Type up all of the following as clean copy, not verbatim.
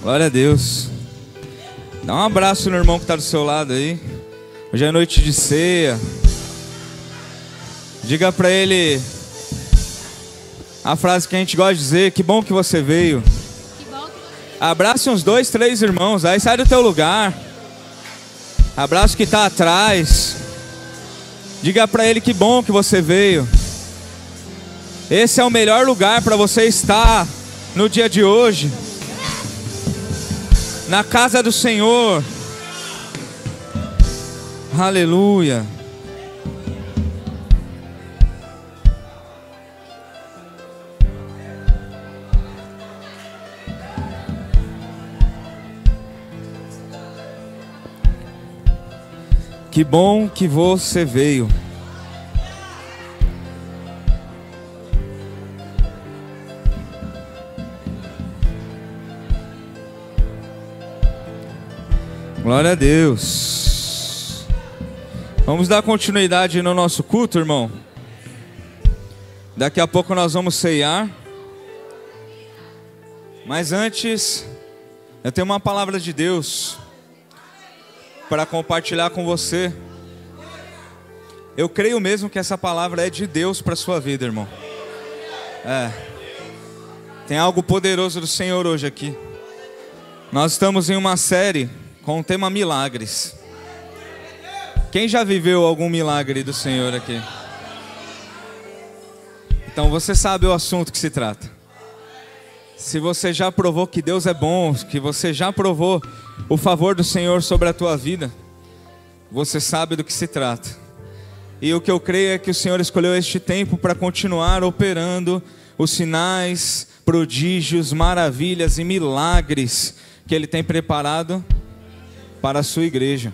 Glória a Deus. Dá um abraço no irmão que está do seu lado aí. Hoje é noite de ceia. Diga para ele a frase que a gente gosta de dizer: que bom que você veio. Abrace uns 2, 3 irmãos, aí sai do teu lugar. Abraça o que está atrás. Diga para ele que bom que você veio. Esse é o melhor lugar para você estar no dia de hoje, na casa do Senhor. Aleluia. Que bom que você veio. Glória a Deus. Vamos dar continuidade no nosso culto, irmão. Daqui a pouco nós vamos ceiar. Mas antes, eu tenho uma palavra de Deus para compartilhar com você. Eu creio mesmo que essa palavra é de Deus para a sua vida, irmão. Tem algo poderoso do Senhor hoje aqui. Nós estamos em uma série com o tema milagres. Quem já viveu algum milagre do Senhor aqui? Então você sabe o assunto que se trata. Se você já provou que Deus é bom, que você já provou o favor do Senhor sobre a tua vida, você sabe do que se trata. E o que eu creio é que o Senhor escolheu este tempo para continuar operando os sinais, prodígios, maravilhas e milagres que Ele tem preparado para a sua igreja.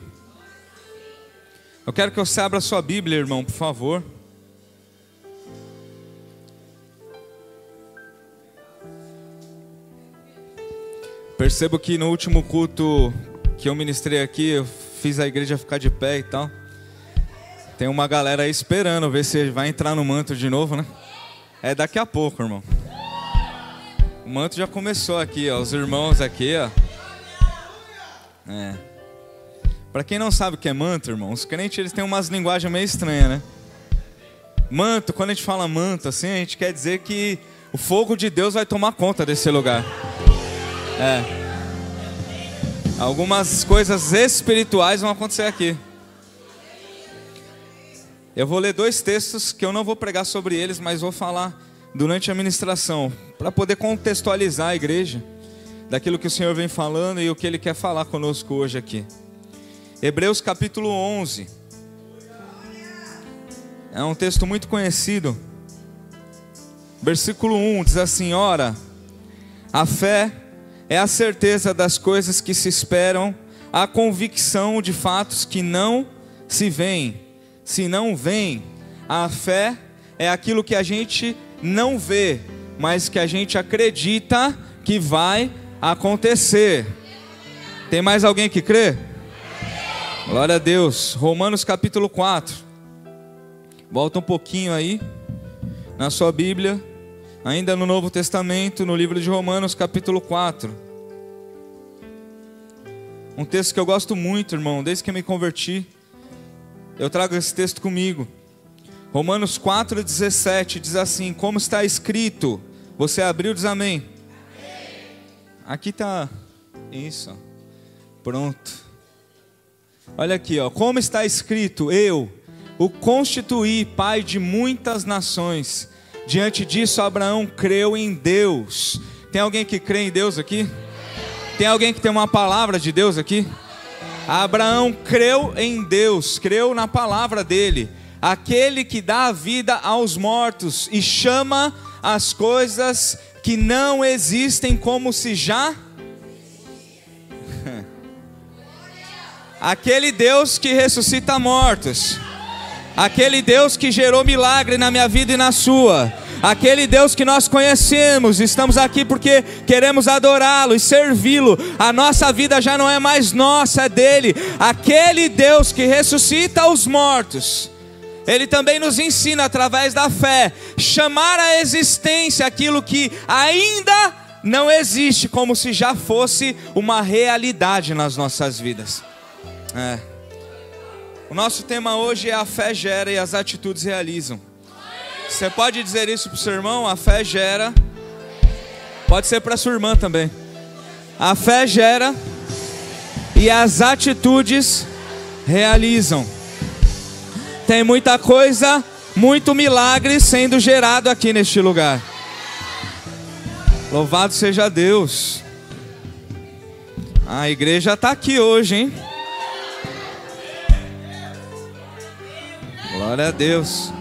Eu quero que você abra a sua Bíblia, irmão, por favor. Percebo que no último culto que eu ministrei aqui, eu fiz a igreja ficar de pé e tal. Tem uma galera aí esperando ver se vai entrar no manto de novo, né? É daqui a pouco, irmão. O manto já começou aqui, ó. Os irmãos aqui, ó. Para quem não sabe o que é manto, irmão, os crentes eles têm umas linguagens meio estranhas, né? Manto, quando a gente fala manto, assim, a gente quer dizer que o fogo de Deus vai tomar conta desse lugar. Algumas coisas espirituais vão acontecer aqui. Eu vou ler 2 textos que eu não vou pregar sobre eles, mas vou falar durante a ministração, para poder contextualizar a igreja daquilo que o Senhor vem falando e o que Ele quer falar conosco hoje aqui. Hebreus capítulo 11. É um texto muito conhecido. Versículo 1 diz assim: ora, a fé é a certeza das coisas que se esperam, a convicção de fatos que não se veem. Se não vem, a fé é aquilo que a gente não vê, mas que a gente acredita que vai acontecer. Tem mais alguém que crê? Glória a Deus. Romanos capítulo 4. Volta um pouquinho aí na sua Bíblia, ainda no Novo Testamento, no livro de Romanos capítulo 4. Um texto que eu gosto muito, irmão, desde que eu me converti. Eu trago esse texto comigo. Romanos 4,17 diz assim: como está escrito. Você abriu, diz amém. Aqui está. Isso. Pronto. Olha aqui, ó. Como está escrito: eu o constituí pai de muitas nações. Diante disso Abraão creu em Deus. Tem alguém que crê em Deus aqui? Tem alguém que tem uma palavra de Deus aqui? Abraão creu em Deus, creu na palavra dele, aquele que dá a vida aos mortos e chama as coisas que não existem como se já... Aquele Deus que ressuscita mortos, aquele Deus que gerou milagre na minha vida e na sua, aquele Deus que nós conhecemos. Estamos aqui porque queremos adorá-lo e servi-lo. A nossa vida já não é mais nossa, é dele. Aquele Deus que ressuscita os mortos, Ele também nos ensina através da fé chamar à existência aquilo que ainda não existe como se já fosse uma realidade nas nossas vidas. O nosso tema hoje é a fé gera e as atitudes realizam. Você pode dizer isso para o seu irmão? A fé gera. Pode ser para sua irmã também. A fé gera e as atitudes realizam. Tem muita coisa, muito milagre sendo gerado aqui neste lugar. Louvado seja Deus. A igreja está aqui hoje, hein? Glória a Deus.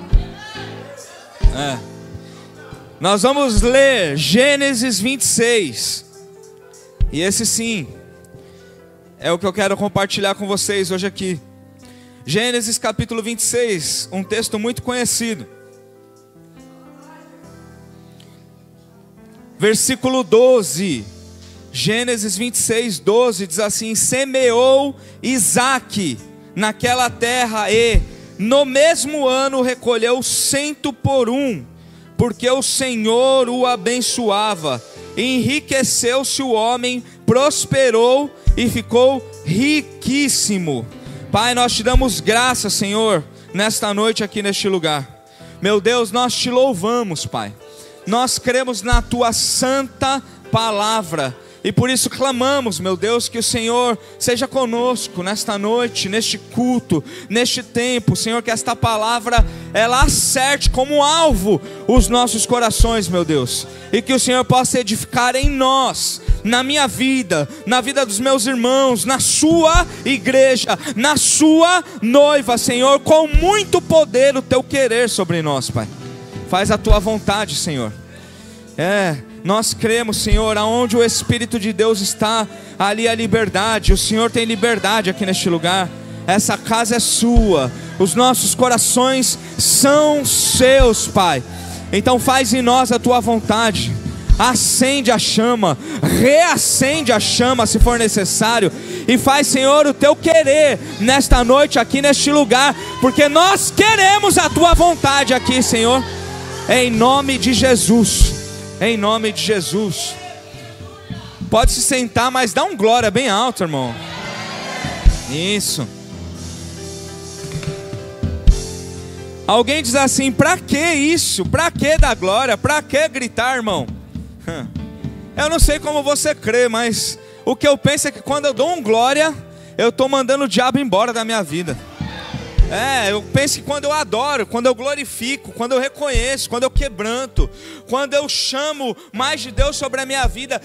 Nós vamos ler Gênesis 26. E esse sim é o que eu quero compartilhar com vocês hoje aqui. Gênesis capítulo 26, um texto muito conhecido. Versículo 12, Gênesis 26, 12, diz assim: semeou Isaque naquela terra e no mesmo ano recolheu 100 por um, porque o Senhor o abençoava. Enriqueceu-se o homem, prosperou e ficou riquíssimo. Pai, nós te damos graças, Senhor, nesta noite aqui neste lugar. Meu Deus, nós te louvamos, Pai. Nós cremos na tua santa palavra e por isso clamamos, meu Deus, que o Senhor seja conosco nesta noite, neste culto, neste tempo, Senhor, que esta palavra ela acerte como alvo os nossos corações, meu Deus, e que o Senhor possa edificar em nós, na minha vida, na vida dos meus irmãos, na sua igreja, na sua noiva, Senhor, com muito poder o teu querer sobre nós, Pai. Faz a tua vontade, Senhor. Nós cremos, Senhor, aonde o Espírito de Deus está, ali a liberdade. O Senhor tem liberdade aqui neste lugar. Essa casa é sua, os nossos corações são seus, Pai. Então faz em nós a tua vontade. Acende a chama, reacende a chama se for necessário, e faz, Senhor, o teu querer nesta noite aqui neste lugar, porque nós queremos a tua vontade aqui, Senhor, em nome de Jesus. Em nome de Jesus. Pode se sentar, mas dá um glória bem alto, irmão. Isso. Alguém diz assim: pra que isso? Pra que dar glória? Pra que gritar, irmão? Eu não sei como você crê, mas o que eu penso é que quando eu dou um glória, eu estou mandando o diabo embora da minha vida. Eu penso que quando eu adoro, quando eu glorifico, quando eu reconheço, quando eu quebranto, quando eu chamo mais de Deus sobre a minha vida,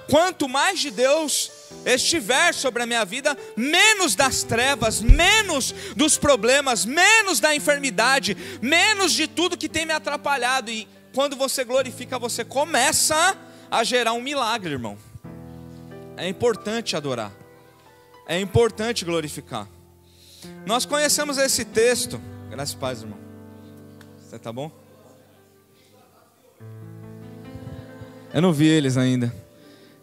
quanto mais de Deus estiver sobre a minha vida, menos das trevas, menos dos problemas, menos da enfermidade, menos de tudo que tem me atrapalhado. E quando você glorifica, você começa a gerar um milagre, irmão. É importante adorar, é importante glorificar. Nós conhecemos esse texto. Graças a Deus, irmão. Você tá bom? Eu não vi eles ainda.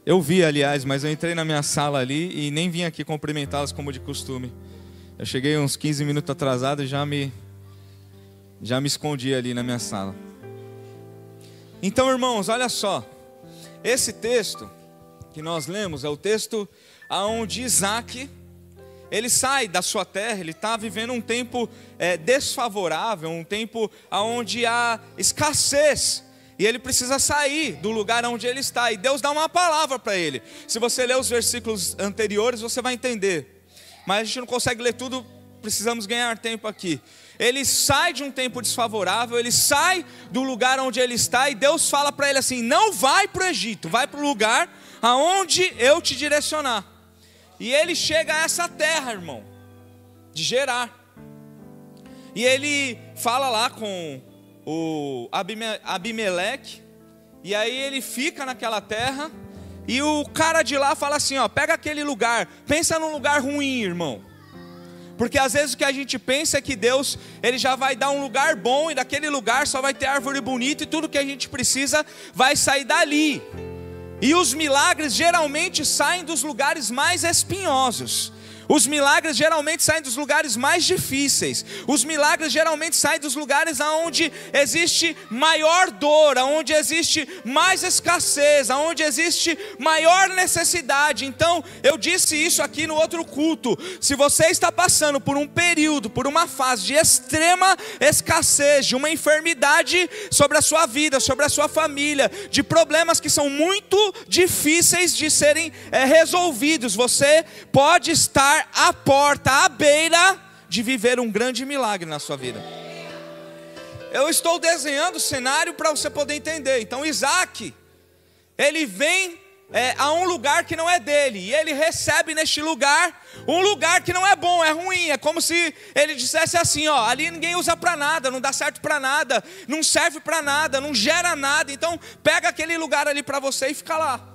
Eu vi, aliás, mas eu entrei na minha sala ali e nem vim aqui cumprimentá-los como de costume. Eu cheguei uns 15 minutos atrasado e já me escondi ali na minha sala. Então, irmãos, olha só. Esse texto que nós lemos é o texto onde Isaque, ele sai da sua terra, ele está vivendo um tempo desfavorável, um tempo onde há escassez, e ele precisa sair do lugar onde ele está, e Deus dá uma palavra para ele. Se você ler os versículos anteriores, você vai entender, mas a gente não consegue ler tudo, precisamos ganhar tempo aqui. Ele sai de um tempo desfavorável, ele sai do lugar onde ele está, e Deus fala para ele assim: não vai para o Egito, vai para o lugar aonde eu te direcionar. E ele chega a essa terra, irmão, de Gerar. E ele fala lá com o Abimeleque. E aí ele fica naquela terra. E o cara de lá fala assim, ó: pega aquele lugar, pensa num lugar ruim, irmão. Porque às vezes o que a gente pensa é que Deus, ele já vai dar um lugar bom, e daquele lugar só vai ter árvore bonita, e tudo que a gente precisa vai sair dali. E os milagres geralmente saem dos lugares mais espinhosos. Os milagres geralmente saem dos lugares mais difíceis. Os milagres geralmente saem dos lugares onde existe maior dor, onde existe mais escassez, onde existe maior necessidade. Então, eu disse isso aqui no outro culto. Se você está passando por um período, por uma fase de extrema escassez, de uma enfermidade sobre a sua vida, sobre a sua família, de problemas que são muito difíceis de serem resolvidos, você pode estar à porta, à beira de viver um grande milagre na sua vida. Eu estou desenhando o cenário para você poder entender. Então Isaac, ele vem a um lugar que não é dele, e ele recebe neste lugar um lugar que não é bom, é ruim. É como se ele dissesse assim, ó, ali ninguém usa para nada, não dá certo para nada, não serve para nada, não gera nada. Então pega aquele lugar ali para você e fica lá.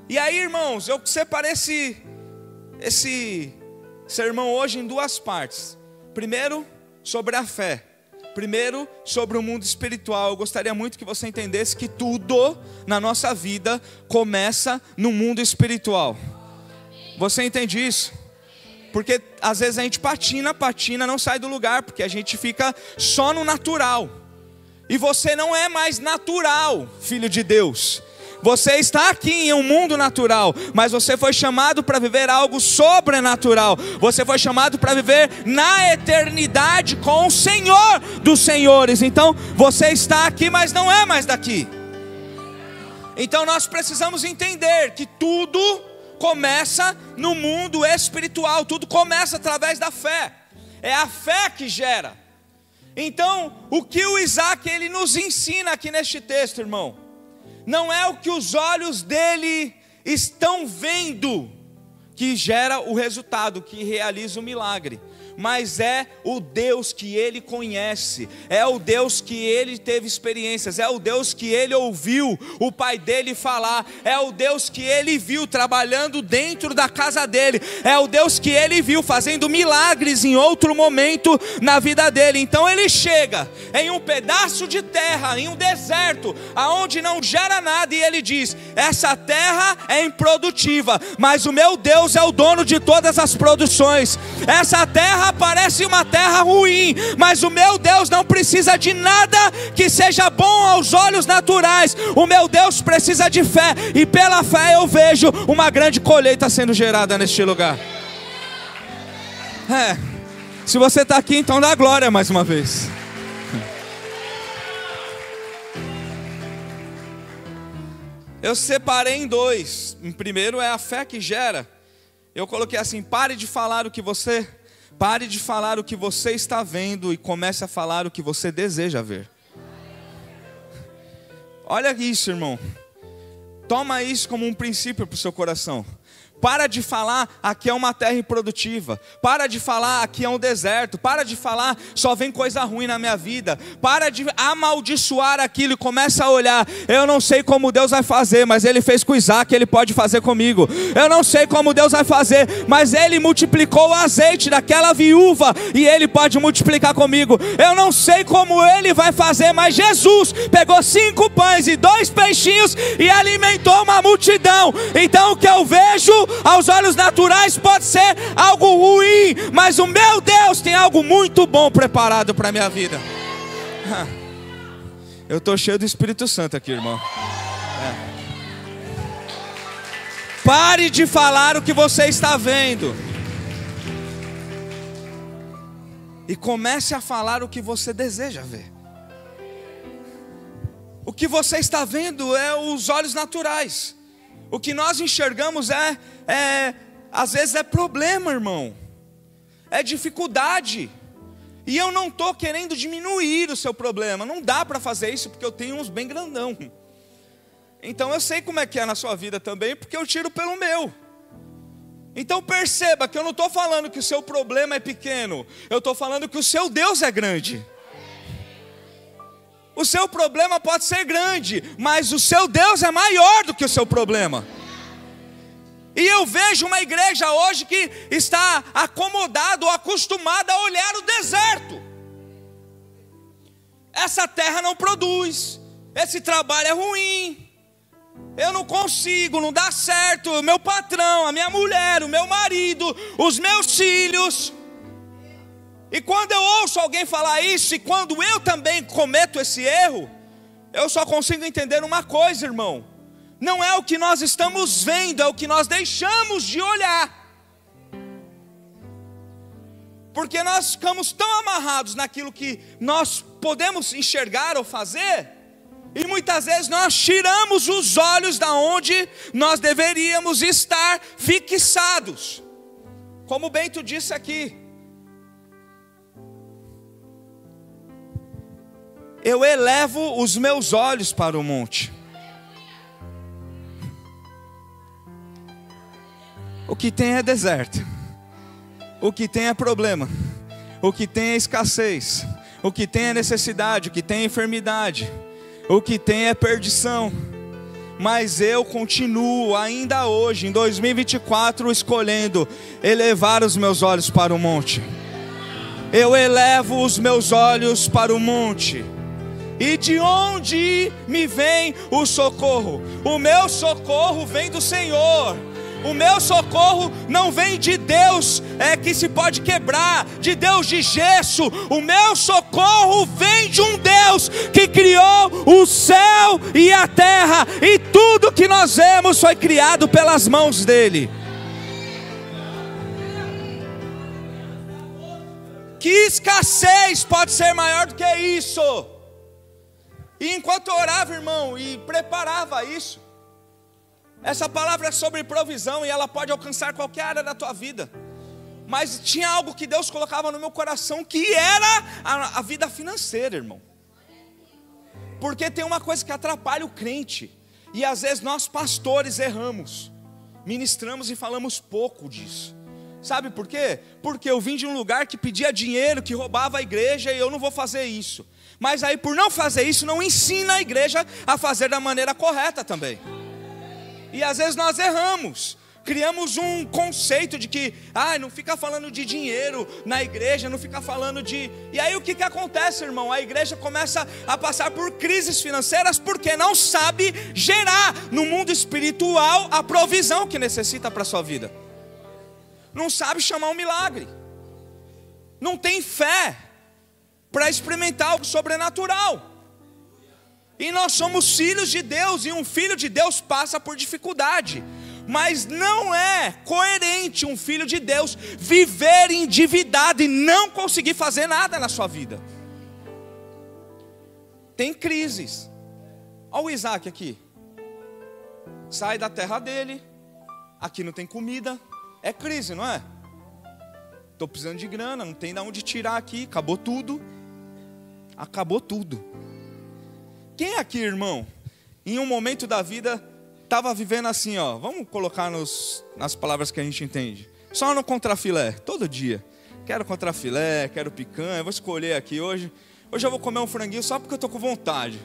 E aí, irmãos, eu separei esse sermão hoje em duas partes. Primeiro, sobre a fé. Primeiro, sobre o mundo espiritual. Eu gostaria muito que você entendesse que tudo na nossa vida começa no mundo espiritual. Você entende isso? Porque às vezes a gente patina, não sai do lugar, porque a gente fica só no natural. E você não é mais natural, filho de Deus. Você está aqui em um mundo natural, mas você foi chamado para viver algo sobrenatural. Você foi chamado para viver na eternidade com o Senhor dos senhores. Então você está aqui, mas não é mais daqui. Então nós precisamos entender que tudo começa no mundo espiritual. Tudo começa através da fé. É a fé que gera. Então o que o Isaac ele nos ensina aqui neste texto, irmão, não é o que os olhos dele estão vendo que gera o resultado, que realiza o milagre, mas é o Deus que ele conhece, é o Deus que ele teve experiências, é o Deus que ele ouviu o pai dele falar, é o Deus que ele viu trabalhando dentro da casa dele, é o Deus que ele viu fazendo milagres em outro momento na vida dele. Então ele chega em um pedaço de terra, em um deserto, aonde não gera nada, e ele diz: essa terra é improdutiva, mas o meu Deus é o dono de todas as produções. Essa terra parece uma terra ruim, mas o meu Deus não precisa de nada que seja bom aos olhos naturais. O meu Deus precisa de fé, e pela fé eu vejo uma grande colheita sendo gerada neste lugar. Se você está aqui, então dá glória mais uma vez. Eu separei em dois. Em primeiro é a fé que gera. Eu coloquei assim: pare de falar o que você está vendo e comece a falar o que você deseja ver. Olha isso, irmão. Toma isso como um princípio para o seu coração. Para de falar, aqui é uma terra improdutiva. Para de falar, aqui é um deserto. Para de falar, só vem coisa ruim na minha vida. Para de amaldiçoar aquilo e começa a olhar: eu não sei como Deus vai fazer, mas Ele fez com Isaac, Ele pode fazer comigo. Eu não sei como Deus vai fazer, mas Ele multiplicou o azeite daquela viúva e Ele pode multiplicar comigo. Eu não sei como Ele vai fazer, mas Jesus pegou 5 pães e 2 peixinhos e alimentou uma multidão. Então o que eu vejo aos olhos naturais pode ser algo ruim, mas o meu Deus tem algo muito bom preparado para a minha vida. Eu estou cheio do Espírito Santo aqui, irmão. Pare de falar o que você está vendo e comece a falar o que você deseja ver. O que você está vendo é os olhos naturais. O que nós enxergamos às vezes é problema, irmão. É dificuldade. E eu não estou querendo diminuir o seu problema. Não dá para fazer isso, porque eu tenho uns bem grandão. Então eu sei como é que é na sua vida também, porque eu tiro pelo meu. Então perceba que eu não estou falando que o seu problema é pequeno. Eu estou falando que o seu Deus é grande. O seu problema pode ser grande, mas o seu Deus é maior do que o seu problema. E eu vejo uma igreja hoje que está acomodada ou acostumada a olhar o deserto. Essa terra não produz, esse trabalho é ruim, Eu não consigo, não dá certo. O meu patrão, a minha mulher, o meu marido, os meus filhos. E quando eu ouço alguém falar isso, e quando eu também cometo esse erro, eu só consigo entender uma coisa, irmão. Não é o que nós estamos vendo, é o que nós deixamos de olhar. Porque nós ficamos tão amarrados naquilo que nós podemos enxergar ou fazer, e muitas vezes nós tiramos os olhos da onde nós deveríamos estar fixados. Como o Bento disse aqui, eu elevo os meus olhos para o monte. O que tem é deserto, o que tem é problema, o que tem é escassez, o que tem é necessidade, o que tem é enfermidade, o que tem é perdição. Mas eu continuo ainda hoje, em 2024, escolhendo elevar os meus olhos para o monte. Eu elevo os meus olhos para o monte. E de onde me vem o socorro? O meu socorro vem do Senhor. O meu socorro não vem de Deus que se pode quebrar, de Deus de gesso. O meu socorro vem de um Deus que criou o céu e a terra, e tudo que nós vemos foi criado pelas mãos dele. Que escassez pode ser maior do que isso? E enquanto eu orava, irmão, e preparava isso, essa palavra é sobre provisão e ela pode alcançar qualquer área da tua vida. Mas tinha algo que Deus colocava no meu coração, que era a vida financeira, irmão. Porque tem uma coisa que atrapalha o crente, e às vezes nós pastores erramos, ministramos e falamos pouco disso. Sabe por quê? Porque eu vim de um lugar que pedia dinheiro, que roubava a igreja, e eu não vou fazer isso. Mas aí, por não fazer isso, não ensina a igreja a fazer da maneira correta também. E às vezes nós erramos, criamos um conceito de que não fica falando de dinheiro na igreja, não fica falando de... E aí o que acontece, irmão? A igreja começa a passar por crises financeiras porque não sabe gerar no mundo espiritual a provisão que necessita para a sua vida. Não sabe chamar um milagre, não tem fé para experimentar algo sobrenatural. E nós somos filhos de Deus, e um filho de Deus passa por dificuldade. Mas não é coerente um filho de Deus viver endividado e não conseguir fazer nada na sua vida. Tem crises. Olha o Isaac aqui. Sai da terra dele, aqui não tem comida. É crise, não é? Estou precisando de grana, não tem de onde tirar aqui, acabou tudo. Acabou tudo. Quem aqui, irmão, em um momento da vida, estava vivendo assim, vamos colocar nas palavras que a gente entende, só no contrafilé, todo dia, quero contrafilé, quero picanha, vou escolher aqui hoje eu vou comer um franguinho só porque eu estou com vontade,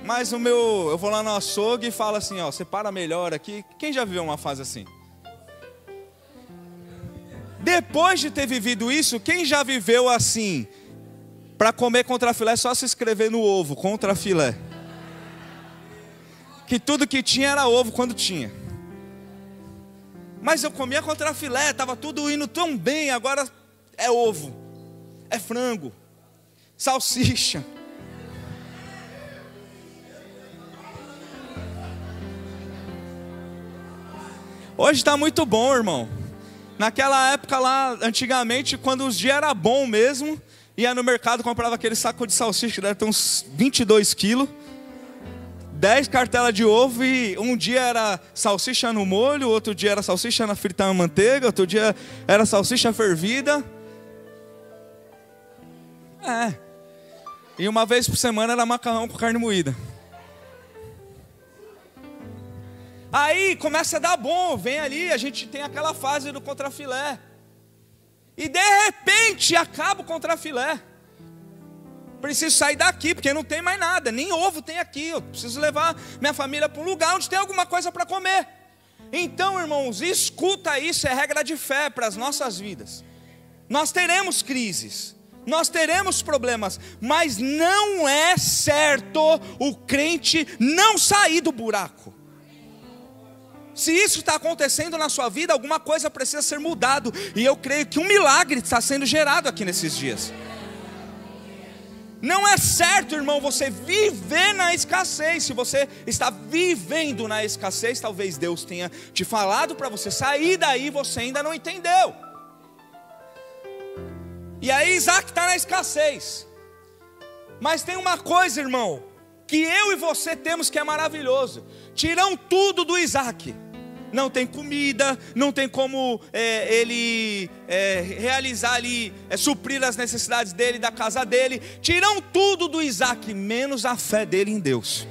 mas eu vou lá no açougue e falo assim, separa melhor aqui. Quem já viveu uma fase assim? Depois de ter vivido isso, quem já viveu assim? Para comer contrafilé é só se inscrever no ovo, contrafilé. Que tudo que tinha era ovo quando tinha. Mas eu comia contrafilé, estava tudo indo tão bem, agora é ovo, é frango, salsicha. Hoje está muito bom, irmão. Naquela época lá, antigamente, quando os dias era bom mesmo, ia no mercado, comprava aquele saco de salsicha, que deve ter uns 22 quilos, 10 cartelas de ovo, e um dia era salsicha no molho, outro dia era salsicha na fritada na manteiga, outro dia era salsicha fervida. E uma vez por semana era macarrão com carne moída. Aí começa a dar bom, vem ali, a gente tem aquela fase do contrafilé. E de repente acaba o contrafilé. Preciso sair daqui, porque não tem mais nada, nem ovo tem aqui. Eu preciso levar minha família para um lugar onde tem alguma coisa para comer. Então, irmãos, escuta isso, é regra de fé para as nossas vidas. Nós teremos crises, nós teremos problemas, mas não é certo o crente não sair do buraco. Se isso está acontecendo na sua vida, alguma coisa precisa ser mudado. E eu creio que um milagre está sendo gerado aqui nesses dias. Não é certo, irmão, você viver na escassez. Se você está vivendo na escassez, talvez Deus tenha te falado para você sair daí e você ainda não entendeu. E aí Isaac está na escassez. Mas tem uma coisa, irmão, que eu e você temos que é maravilhoso. Tiram tudo do Isaac. Não tem comida, não tem como ele realizar ali, suprir as necessidades dele, da casa dele. Tiram tudo do Isaac, menos a fé dele em Deus.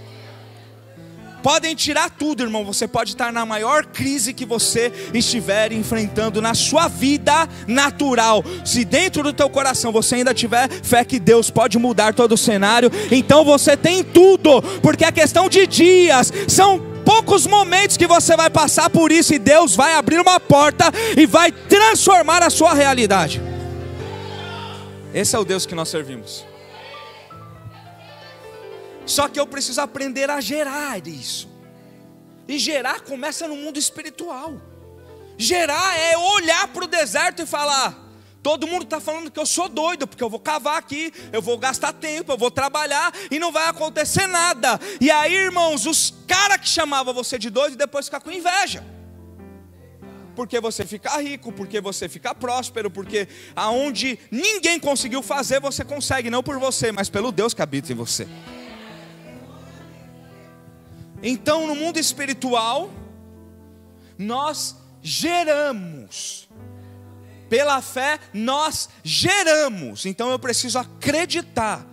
Podem tirar tudo, irmão. Você pode estar na maior crise que você estiver enfrentando na sua vida natural. Se dentro do teu coração você ainda tiver fé que Deus pode mudar todo o cenário, então você tem tudo, porque é questão de dias, são poucos momentos que você vai passar por isso, e Deus vai abrir uma porta e vai transformar a sua realidade. Esse é o Deus que nós servimos. Só que eu preciso aprender a gerar isso. E gerar começa no mundo espiritual. Gerar é olhar para o deserto e falar: todo mundo está falando que eu sou doido, porque eu vou cavar aqui, eu vou gastar tempo, eu vou trabalhar e não vai acontecer nada. E aí, irmãos, os caras que chamavam você de doido depois ficam com inveja. Porque você fica rico, porque você fica próspero, porque aonde ninguém conseguiu fazer, você consegue, não por você, mas pelo Deus que habita em você. Então, no mundo espiritual, nós geramos. Pela fé, nós geramos. Então, eu preciso acreditar.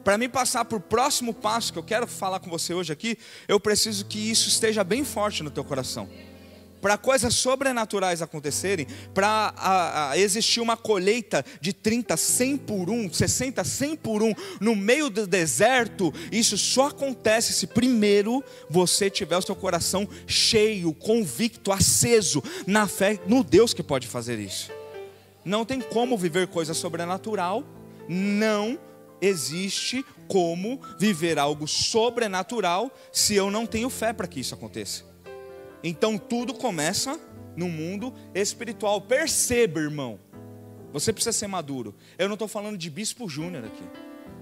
Para mim passar para o próximo passo que eu quero falar com você hoje aqui, eu preciso que isso esteja bem forte no teu coração. Para coisas sobrenaturais acontecerem, para existir uma colheita de 30, 100 por 1, 60, 100 por 1 no meio do deserto, isso só acontece se primeiro você tiver o seu coração cheio, convicto, aceso na fé no Deus que pode fazer isso. Não tem como viver coisa sobrenatural, não existe como viver algo sobrenatural se eu não tenho fé para que isso aconteça. Então tudo começa no mundo espiritual. Perceba, irmão, você precisa ser maduro. Eu não estou falando de bispo júnior aqui.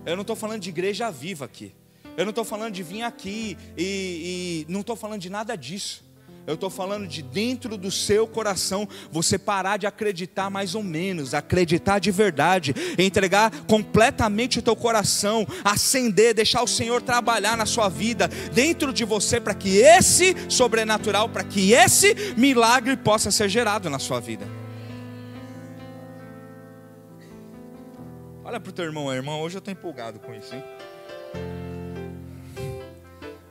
Eu não estou falando de igreja viva aqui. Eu não estou falando de vir aqui e não estou falando de nada disso. Eu estou falando de dentro do seu coração, você parar de acreditar mais ou menos, acreditar de verdade, entregar completamente o teu coração, acender, deixar o Senhor trabalhar na sua vida, dentro de você, para que esse sobrenatural, para que esse milagre possa ser gerado na sua vida. Olha para o teu irmão, irmão, hoje eu estou empolgado com isso, hein?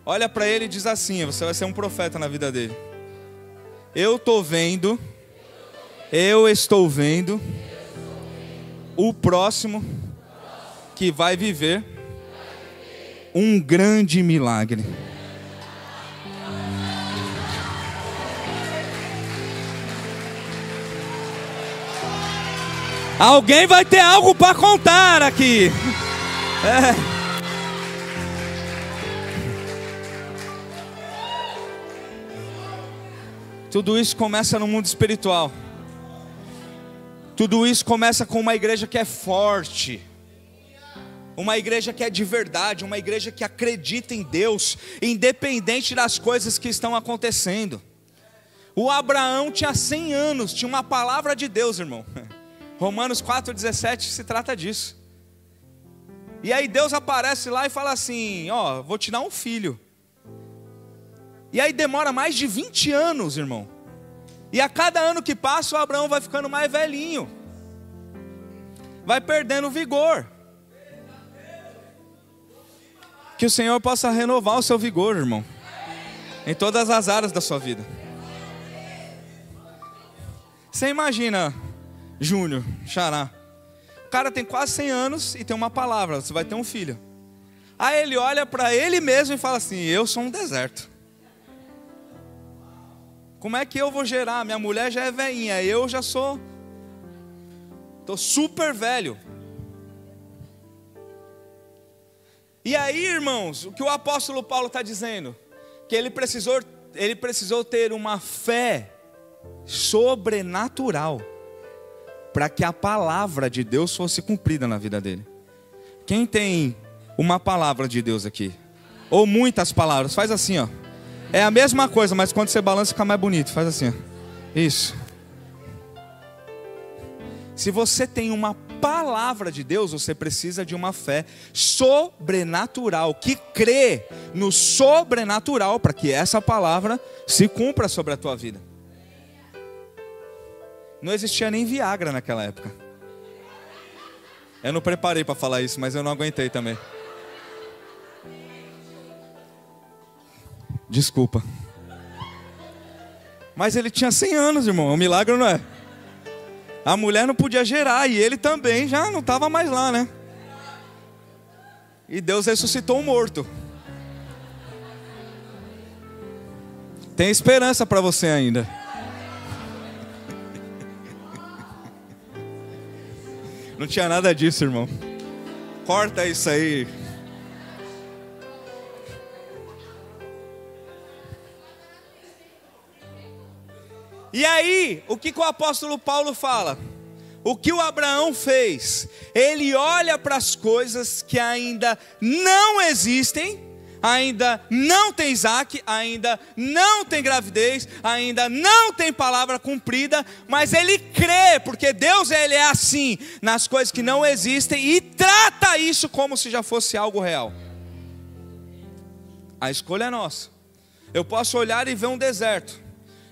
Olha para ele e diz assim: você vai ser um profeta na vida dele. Eu estou vendo o próximo que vai viver um grande milagre. Alguém vai ter algo para contar aqui. Tudo isso começa no mundo espiritual. Tudo isso começa com uma igreja que é forte, uma igreja que é de verdade, uma igreja que acredita em Deus, independente das coisas que estão acontecendo. O Abraão tinha 100 anos, tinha uma palavra de Deus, irmão. Romanos 4,17 se trata disso. E aí Deus aparece lá e fala assim: ó, vou te dar um filho. E aí demora mais de 20 anos, irmão. E a cada ano que passa, o Abraão vai ficando mais velhinho, vai perdendo vigor. Que o Senhor possa renovar o seu vigor, irmão, em todas as áreas da sua vida. Você imagina Júnior, Xará, o cara tem quase 100 anos e tem uma palavra: você vai ter um filho. Aí ele olha para ele mesmo e fala assim: eu sou um deserto. Como é que eu vou gerar? Minha mulher já é velhinha, eu já estou super velho. E aí, irmãos, o que o apóstolo Paulo está dizendo? Que ele precisou ele precisou ter uma fé sobrenatural para que a palavra de Deus fosse cumprida na vida dele. Quem tem uma palavra de Deus aqui? Ou muitas palavras? Faz assim, ó. É a mesma coisa, mas quando você balança fica mais bonito. Faz assim, ó. Isso. Se você tem uma palavra de Deus, você precisa de uma fé sobrenatural, que crê no sobrenatural, para que essa palavra se cumpra sobre a tua vida. Não existia nem Viagra naquela época. Eu não preparei para falar isso, mas eu não aguentei também. Desculpa. Mas ele tinha 100 anos, irmão. É um milagre, não é? A mulher não podia gerar e ele também já não estava mais lá, né? E Deus ressuscitou um morto. Tem esperança para você ainda. Não tinha nada disso, irmão. Corta isso aí. E aí, o que o apóstolo Paulo fala? O que o Abraão fez? Ele olha para as coisas que ainda não existem, ainda não tem Isaac, ainda não tem gravidez, ainda não tem palavra cumprida, mas ele crê, porque Deus ele é assim, nas coisas que não existem, e trata isso como se já fosse algo real. A escolha é nossa. Eu posso olhar e ver um deserto.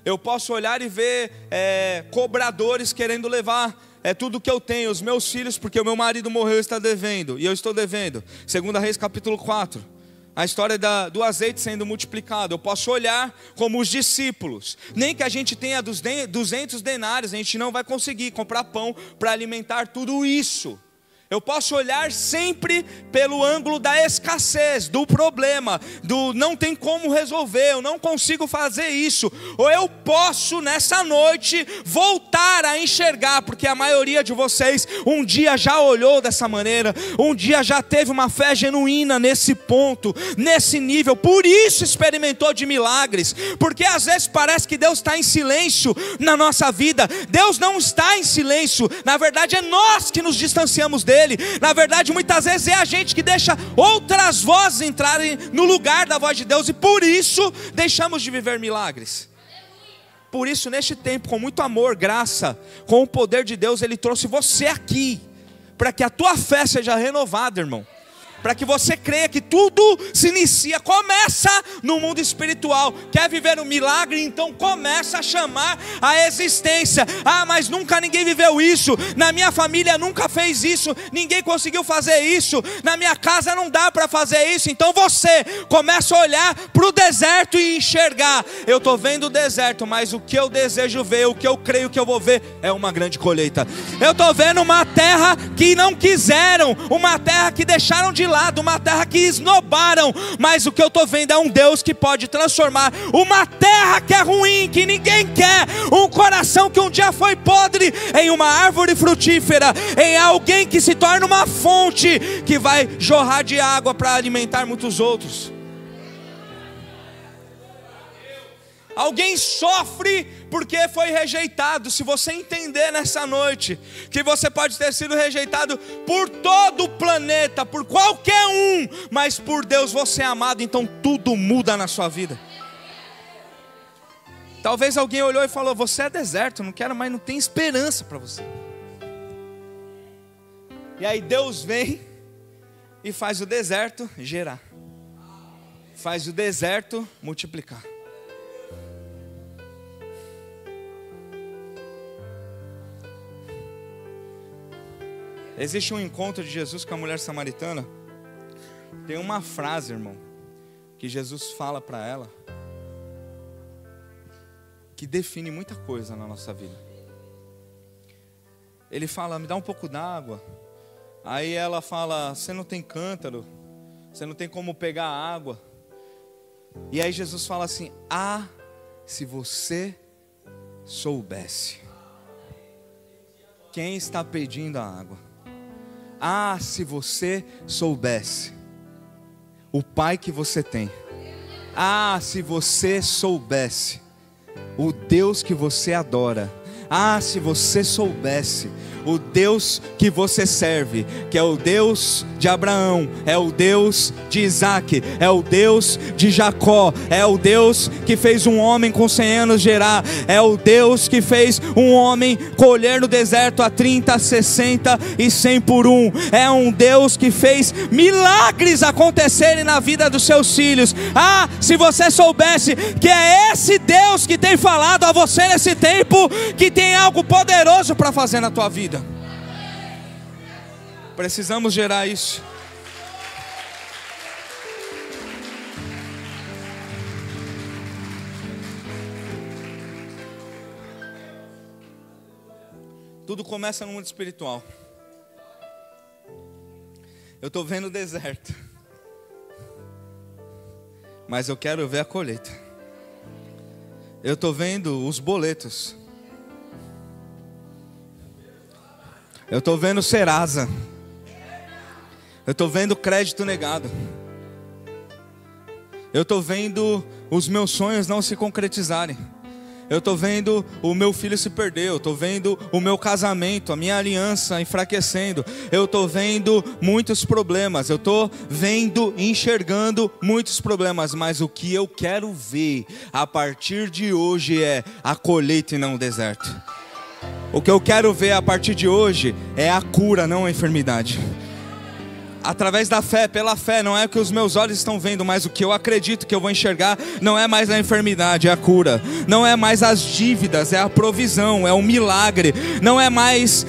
Eu posso olhar e ver cobradores querendo levar tudo que eu tenho, os meus filhos, porque o meu marido morreu e está devendo, e eu estou devendo. 2 Reis capítulo 4, a história do azeite sendo multiplicado. Eu posso olhar como os discípulos. Nem que a gente tenha 200 denários, a gente não vai conseguir comprar pão para alimentar tudo isso. Eu posso olhar sempre pelo ângulo da escassez, do problema, do não tem como resolver, eu não consigo fazer isso. Ou eu posso nessa noite voltar a enxergar, porque a maioria de vocês um dia já olhou dessa maneira, um dia já teve uma fé genuína nesse ponto, nesse nível, por isso experimentou de milagres. Porque às vezes parece que Deus está em silêncio na nossa vida. Deus não está em silêncio, na verdade é nós que nos distanciamos dele. Na verdade muitas vezes é a gente que deixa outras vozes entrarem no lugar da voz de Deus, e por isso deixamos de viver milagres. Por isso neste tempo, com muito amor, graça, com o poder de Deus, Ele trouxe você aqui, para que a tua fé seja renovada, irmão. Para que você creia que tudo se inicia, começa no mundo espiritual. Quer viver um milagre? Então começa a chamar a existência. Ah, mas nunca ninguém viveu isso. Na minha família nunca fez isso. Ninguém conseguiu fazer isso. Na minha casa não dá para fazer isso. Então você começa a olhar para o deserto e enxergar. Eu estou vendo o deserto, mas o que eu desejo ver, o que eu creio que eu vou ver, é uma grande colheita. Eu estou vendo uma terra que não quiseram, uma terra que deixaram de lado, uma terra que esnobaram, mas o que eu estou vendo é um Deus que pode transformar uma terra que é ruim, que ninguém quer, um coração que um dia foi podre, em uma árvore frutífera, em alguém que se torna uma fonte, que vai jorrar de água para alimentar muitos outros. Alguém sofre porque foi rejeitado. Se você entender nessa noite que você pode ter sido rejeitado por todo o planeta, por qualquer um, mas por Deus você é amado, então tudo muda na sua vida. Talvez alguém olhou e falou: você é deserto, não quero mais, não tem esperança para você. E aí Deus vem e faz o deserto gerar, faz o deserto multiplicar. Existe um encontro de Jesus com a mulher samaritana. Tem uma frase, irmão, que Jesus fala para ela, que define muita coisa na nossa vida. Ele fala: me dá um pouco d'água. Aí ela fala: você não tem cântaro, você não tem como pegar água. E aí Jesus fala assim: ah, se você soubesse quem está pedindo a água. Ah, se você soubesse o Pai que você tem. Ah, se você soubesse o Deus que você adora. Ah, se você soubesse o Deus que você serve, que é o Deus de Abraão, é o Deus de Isaac, é o Deus de Jacó, é o Deus que fez um homem com 100 anos gerar, é o Deus que fez um homem colher no deserto a 30, 60 e 100 por um, é um Deus que fez milagres acontecerem na vida dos seus filhos. Ah, se você soubesse que é esse Deus que tem falado a você nesse tempo, que tem algo poderoso para fazer na tua vida. Precisamos gerar isso. Tudo começa no mundo espiritual. Eu estou vendo o deserto, mas eu quero ver a colheita. Eu estou vendo os boletos. Eu estou vendo Serasa. Eu estou vendo crédito negado. Eu estou vendo os meus sonhos não se concretizarem. Eu estou vendo o meu filho se perder. Eu estou vendo o meu casamento, a minha aliança enfraquecendo. Eu estou vendo muitos problemas. Eu estou vendo, enxergando muitos problemas. Mas o que eu quero ver a partir de hoje é a colheita e não o deserto. O que eu quero ver a partir de hoje é a cura, não a enfermidade. Através da fé, pela fé, não é o que os meus olhos estão vendo, mas o que eu acredito que eu vou enxergar não é mais a enfermidade, é a cura. Não é mais as dívidas, é a provisão, é o milagre. Não é mais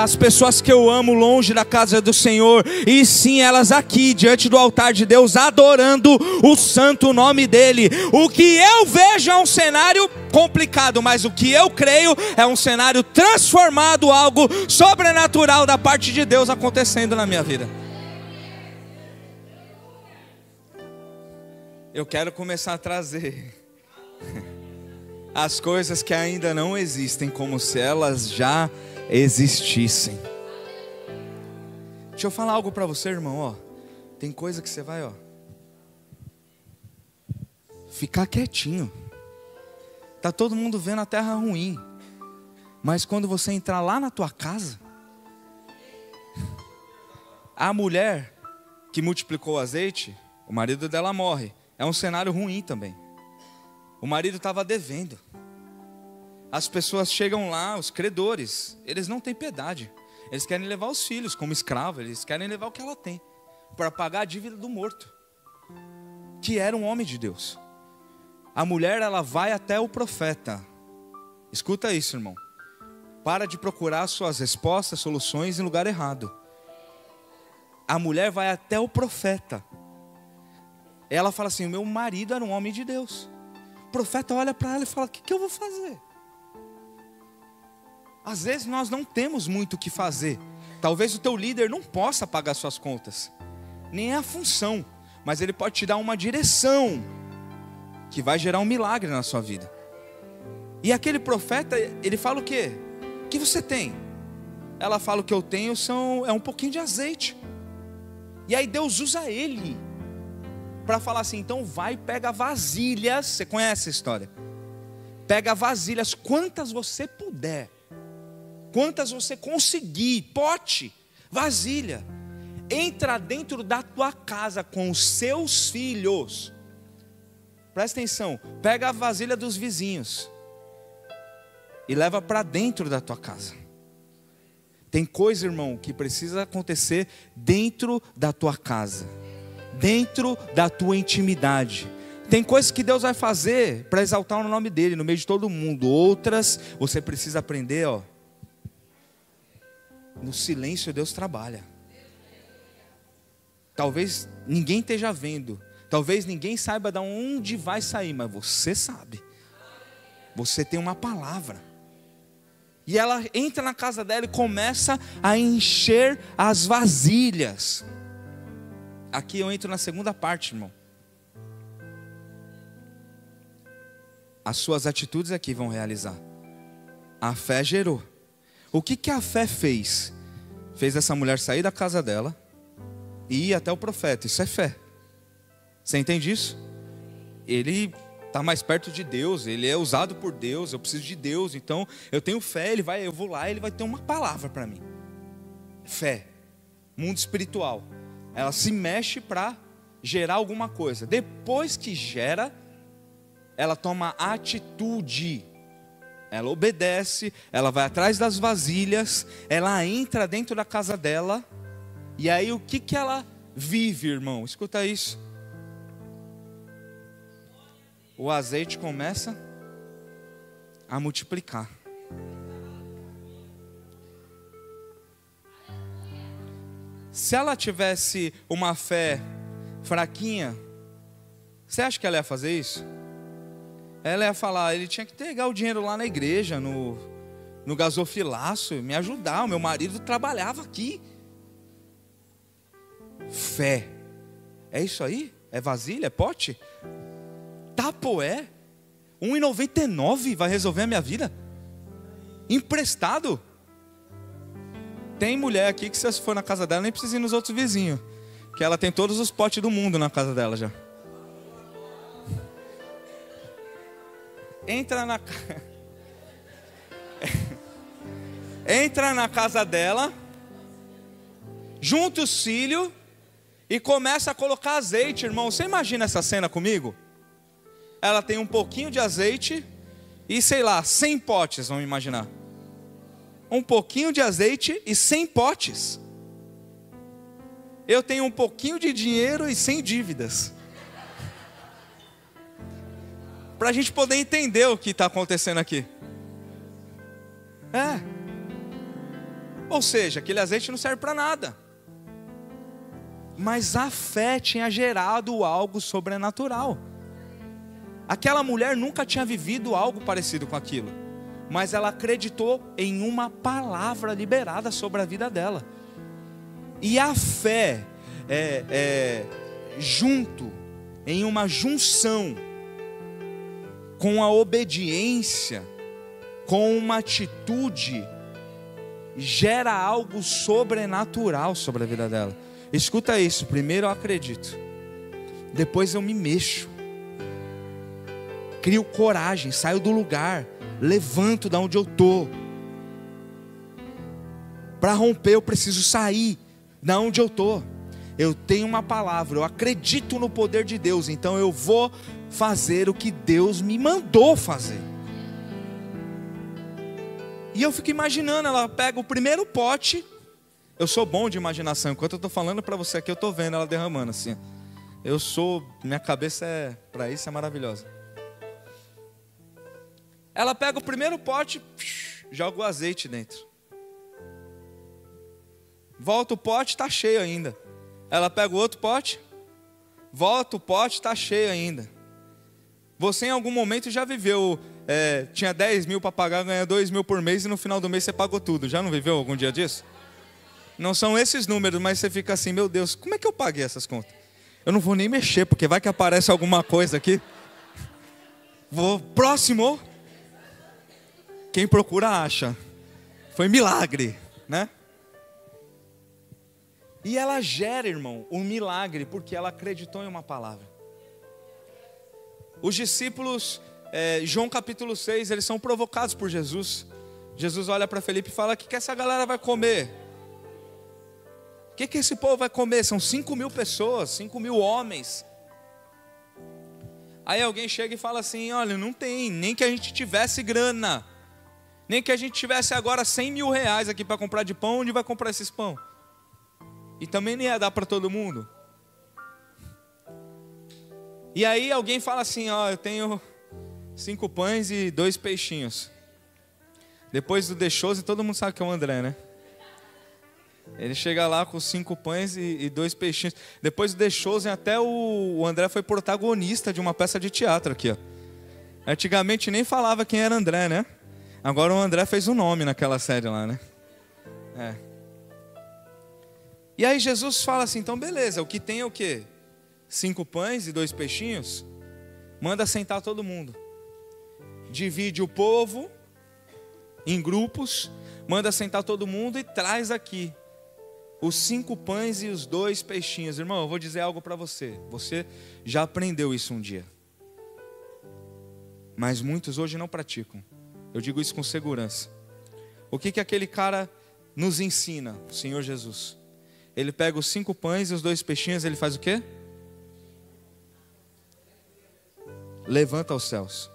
as pessoas que eu amo longe da casa do Senhor, e sim elas aqui, diante do altar de Deus, adorando o santo nome dEle. O que eu vejo é um cenário complicado, mas o que eu creio é um cenário transformado, algo sobrenatural da parte de Deus acontecendo na minha vida. Eu quero começar a trazer as coisas que ainda não existem como se elas já existissem. Deixa eu falar algo para você, irmão, ó. Tem coisa que você vai, ó, ficar quietinho. Tá todo mundo vendo a terra ruim, mas quando você entrar lá na tua casa, a mulher que multiplicou o azeite, o marido dela morre. É um cenário ruim também. O marido estava devendo. As pessoas chegam lá, os credores, eles não têm piedade. Eles querem levar os filhos como escravo, eles querem levar o que ela tem, para pagar a dívida do morto, que era um homem de Deus. A mulher, ela vai até o profeta. Escuta isso, irmão. Para de procurar suas respostas, soluções em lugar errado. A mulher vai até o profeta. Ela fala assim: o meu marido era um homem de Deus. O profeta olha para ela e fala: o que eu vou fazer? Às vezes nós não temos muito o que fazer. Talvez o teu líder não possa pagar suas contas, nem é a função, mas ele pode te dar uma direção que vai gerar um milagre na sua vida. E aquele profeta, ele fala o quê? O que você tem? Ela fala: o que eu tenho é um pouquinho de azeite. E aí Deus usa ele para falar assim: então vai, pega vasilhas. Você conhece a história? Pega vasilhas, quantas você puder, quantas você conseguir, pote, vasilha. Entra dentro da tua casa com os seus filhos. Presta atenção, pega a vasilha dos vizinhos e leva para dentro da tua casa. Tem coisa, irmão, que precisa acontecer dentro da tua casa, dentro da tua intimidade. Tem coisas que Deus vai fazer para exaltar o nome dEle no meio de todo mundo. Outras você precisa aprender, ó. No silêncio Deus trabalha. Talvez ninguém esteja vendo, talvez ninguém saiba de onde vai sair, mas você sabe. Você tem uma palavra. E ela entra na casa dela e começa a encher as vasilhas. Aqui eu entro na segunda parte, irmão. As suas atitudes aqui vão realizar. A fé gerou. O que a fé fez? Fez essa mulher sair da casa dela e ir até o profeta. Isso é fé. Você entende isso? ele está mais perto de Deus, ele é usado por Deus, eu preciso de Deus, então eu tenho fé, eu vou lá, ele vai ter uma palavra para mim. Fé, mundo espiritual, ela se mexe para gerar alguma coisa. Depois que gera, ela toma atitude, ela obedece, ela vai atrás das vasilhas, ela entra dentro da casa dela, e aí o que ela vive, irmão? Escuta isso. O azeite começa a multiplicar. Se ela tivesse uma fé fraquinha, você acha que ela ia fazer isso? Ela ia falar, ele tinha que pegar o dinheiro lá na igreja, no gasofilaço, me ajudar, o meu marido trabalhava aqui. Fé, é isso aí? É vasilha, é pote? Tapoé, R$1,99 vai resolver a minha vida? Emprestado? Tem mulher aqui que se você for na casa dela, nem precisa ir nos outros vizinhos, que ela tem todos os potes do mundo na casa dela já. Entra na casa dela, junta os filhos e começa a colocar azeite, irmão. Você imagina essa cena comigo? Ela tem um pouquinho de azeite e, sei lá, 100 potes, vamos imaginar. Um pouquinho de azeite e 100 potes. Eu tenho um pouquinho de dinheiro e 100 dívidas. Para a gente poder entender o que está acontecendo aqui. Ou seja, aquele azeite não serve para nada. Mas a fé tinha gerado algo sobrenatural. Aquela mulher nunca tinha vivido algo parecido com aquilo, mas ela acreditou em uma palavra liberada sobre a vida dela. E a fé junto, em uma junção com a obediência, com uma atitude, gera algo sobrenatural sobre a vida dela. Escuta isso, primeiro eu acredito, depois eu me mexo, crio coragem, saio do lugar, levanto da onde eu estou. Para romper eu preciso sair da onde eu estou. Eu tenho uma palavra, eu acredito no poder de Deus, então eu vou fazer o que Deus me mandou fazer. E eu fico imaginando, ela pega o primeiro pote. Eu sou bom de imaginação, enquanto eu estou falando para você aqui, eu estou vendo ela derramando assim. Minha cabeça para isso é maravilhosa. Ela pega o primeiro pote, joga o azeite dentro. Volta o pote, está cheio ainda. Ela pega o outro pote, volta o pote, está cheio ainda. Você em algum momento já viveu, tinha 10 mil para pagar, ganha 2 mil por mês e no final do mês você pagou tudo. Já não viveu algum dia disso? Não são esses números, mas você fica assim, meu Deus, como é que eu paguei essas contas? Eu não vou nem mexer, porque vai que aparece alguma coisa aqui. Próximo. Quem procura acha. Foi milagre, né? E ela gera, irmão, um milagre, porque ela acreditou em uma palavra. Os discípulos, João capítulo 6, eles são provocados por Jesus. Jesus olha para Felipe e fala, o que essa galera vai comer? O que esse povo vai comer? São 5 mil pessoas, 5 mil homens. Aí alguém chega e fala assim, olha, não tem, nem que a gente tivesse grana. Nem que a gente tivesse agora 100 mil reais aqui para comprar de pão, onde vai comprar esses pão? E também não ia dar para todo mundo. E aí alguém fala assim, eu tenho 5 pães e 2 peixinhos. Depois do The Chosen, todo mundo sabe que é o André, né? Ele chega lá com 5 pães e 2 peixinhos. Depois do The Chosen, até o André foi protagonista de uma peça de teatro aqui, ó. Antigamente nem falava quem era André, né? Agora o André fez um nome naquela série lá, né? E aí Jesus fala assim, então beleza, o que tem é o quê? 5 pães e 2 peixinhos? Manda sentar todo mundo. Divide o povo em grupos, manda sentar todo mundo e traz aqui os 5 pães e os 2 peixinhos. Irmão, eu vou dizer algo para você. Você já aprendeu isso um dia. mas muitos hoje não praticam. Eu digo isso com segurança. O que aquele cara nos ensina, o Senhor Jesus? Ele pega os 5 pães e os 2 peixinhos, ele faz o quê? Levanta aos céus.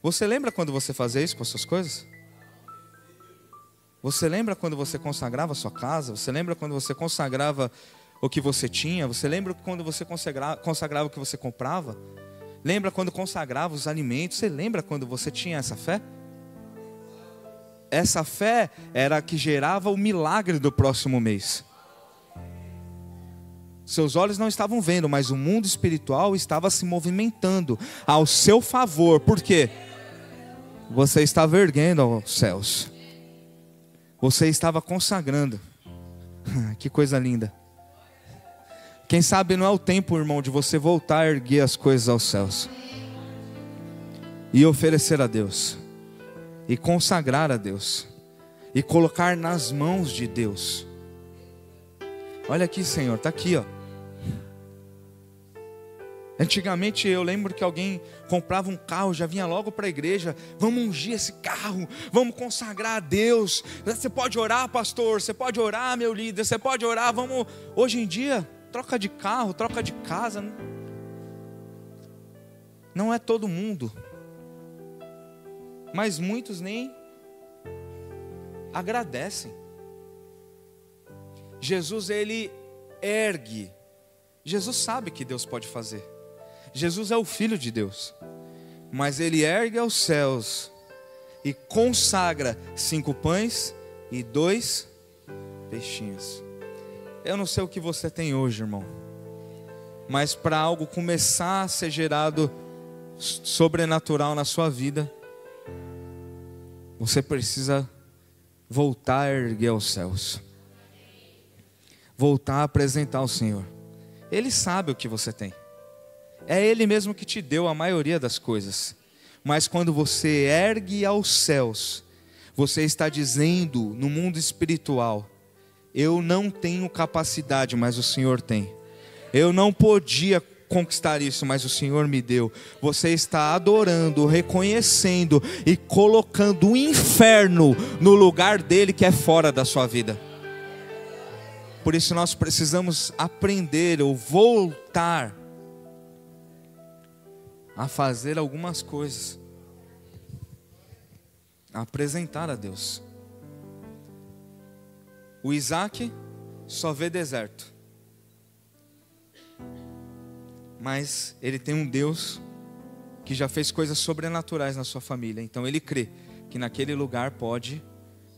Você lembra quando você fazia isso com as suas coisas? Você lembra quando você consagrava a sua casa? Você lembra quando você consagrava o que você tinha? Você lembra quando você consagrava o que você comprava? Lembra quando consagrava os alimentos? Você lembra quando você tinha essa fé? Essa fé era a que gerava o milagre do próximo mês. Seus olhos não estavam vendo, mas o mundo espiritual estava se movimentando ao seu favor. Por quê? Você estava erguendo aos céus. Você estava consagrando. Que coisa linda. Quem sabe não é o tempo, irmão, de você voltar a erguer as coisas aos céus e oferecer a Deus, e consagrar a Deus, e colocar nas mãos de Deus. Olha aqui, Senhor, está aqui, ó. Antigamente eu lembro que alguém comprava um carro, já vinha logo para a igreja: vamos ungir esse carro, vamos consagrar a Deus. Você pode orar, pastor, você pode orar, meu líder, você pode orar, vamos. Hoje em dia, troca de carro, troca de casa. Não é todo mundo, mas muitos nem agradecem. Jesus, ele ergue. Jesus sabe que Deus pode fazer. Jesus é o Filho de Deus, mas ele ergue aos céus e consagra 5 pães e 2 peixinhos. Eu não sei o que você tem hoje, irmão, mas para algo começar a ser gerado sobrenatural na sua vida, você precisa voltar a erguer aos céus, voltar a apresentar ao Senhor. Ele sabe o que você tem. É Ele mesmo que te deu a maioria das coisas. Mas quando você ergue aos céus, você está dizendo no mundo espiritual: eu não tenho capacidade, mas o Senhor tem. Eu não podia conquistar isso, mas o Senhor me deu. Você está adorando, reconhecendo e colocando o inferno no lugar dele, que é fora da sua vida. Por isso nós precisamos aprender ou voltar a fazer algumas coisas, a apresentar a Deus. O Isaac só vê deserto, mas ele tem um Deus que já fez coisas sobrenaturais na sua família. Então ele crê que naquele lugar pode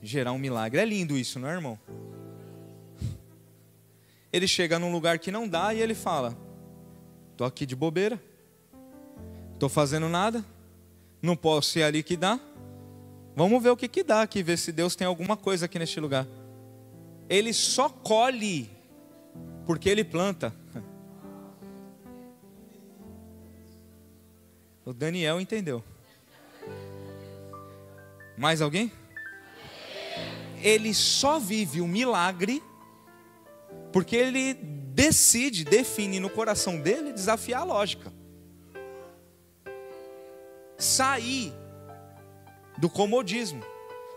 gerar um milagre. É lindo isso, não é, irmão? Ele chega num lugar que não dá e ele fala: estou aqui de bobeira, estou fazendo nada, não posso ir ali que dá. Vamos ver o que dá aqui, ver se Deus tem alguma coisa aqui neste lugar. Ele só colhe porque ele planta. O Daniel entendeu. Mais alguém? Ele só vive o milagre porque ele define no coração dele desafiar a lógica. Sair do comodismo,